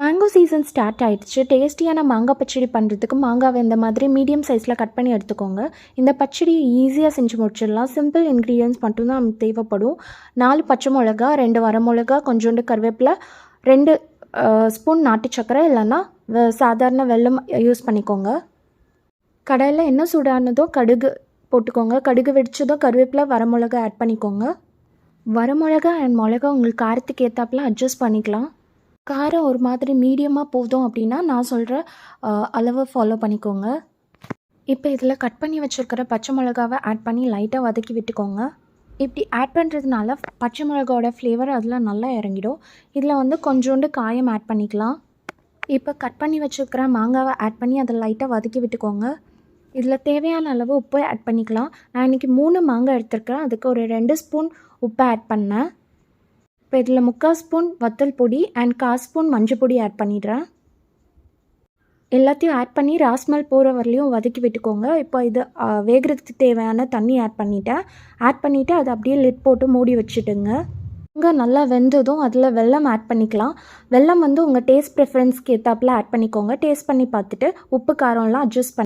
Mango season start ஆயிடுச்சு. டேஸ்டியான மாங்காய் பச்சடி பண்ணுறதுக்கு மாங்காவை இந்த மாதிரி மீடியம் சைஸில் கட் பண்ணி எடுத்துக்கோங்க. இந்த பச்சடி ஈஸியாக செஞ்சு முடிச்சிடலாம். சிம்பிள் இன்க்ரீடியன்ட்ஸ் மட்டும்தான் நமக்கு தேவைப்படும். 4 பச்சை மிளகா, 2 வரமிளகா, கொஞ்சோண்டு கருவேப்பிலை, 2 ஸ்பூன் நாட்டு சர்க்கரை இல்லைன்னா சாதாரண வெல்லம் யூஸ் பண்ணிக்கோங்க. கடாயில் எண்ணெய் சூடானதோ கடுகு போட்டுக்கோங்க. கடுகு வெடிச்சதோ கருவேப்பிலை, வரமிளகா ஆட் பண்ணிக்கோங்க. வரமிளகா அண்ட் மிளகா உங்களுக்கு காரத்துக்கு ஏற்றாப்புல அட்ஜஸ்ட் பண்ணிக்கலாம். காரம் ஒரு மாதிரி மீடியமாக போதும் அப்படின்னா நான் சொல்கிற அளவை ஃபாலோ பண்ணிக்கோங்க. இப்போ இதில் கட் பண்ணி வச்சுருக்கிற பச்சை மிளகாவை ஆட் பண்ணி லைட்டாக வதக்கி விட்டுக்கோங்க. இப்படி ஆட் பண்ணுறதுனால பச்சை மிளகாவோட ஃப்ளேவர் அதில் நல்லா இறங்கிடும். இதில் கொஞ்சோண்டு காயம் ஆட் பண்ணிக்கலாம். இப்போ கட் பண்ணி வச்சுருக்கிற மாங்காவை ஆட் பண்ணி அதை லைட்டாக வதக்கி விட்டுக்கோங்க. இதில் தேவையான அளவு உப்பு ஆட் பண்ணிக்கலாம். நான் இன்றைக்கி 3 மாங்காய் எடுத்துருக்கிறேன். அதுக்கு ஒரு 2 ஸ்பூன் உப்பை ஆட் பண்ணேன். இப்போ இதில் 3/4 ஸ்பூன் வத்தல் பொடி அண்ட் 1/4 ஸ்பூன் மஞ்சள் பொடி ஆட் பண்ணிடுறேன். எல்லாத்தையும் ஆட் பண்ணி ராஸ்மல் போகிற வரலையும் வதக்கி விட்டுக்கோங்க. இப்போ இது வேகிறதுக்கு தேவையான தண்ணி ஆட் பண்ணிவிட்டு அதை அப்படியே லிட் போட்டு மூடி வச்சுட்டுங்க. நல்லா வெந்ததும் அதில் வெல்லம் ஆட் பண்ணிக்கலாம். வெல்லம் உங்கள் டேஸ்ட் ப்ரிஃபரன்ஸ்க்கு ஏற்றாப்புல ஆட் பண்ணிக்கோங்க. டேஸ்ட் பண்ணி பார்த்துட்டு உப்பு காரம்லாம் அட்ஜஸ்ட் பண்ணி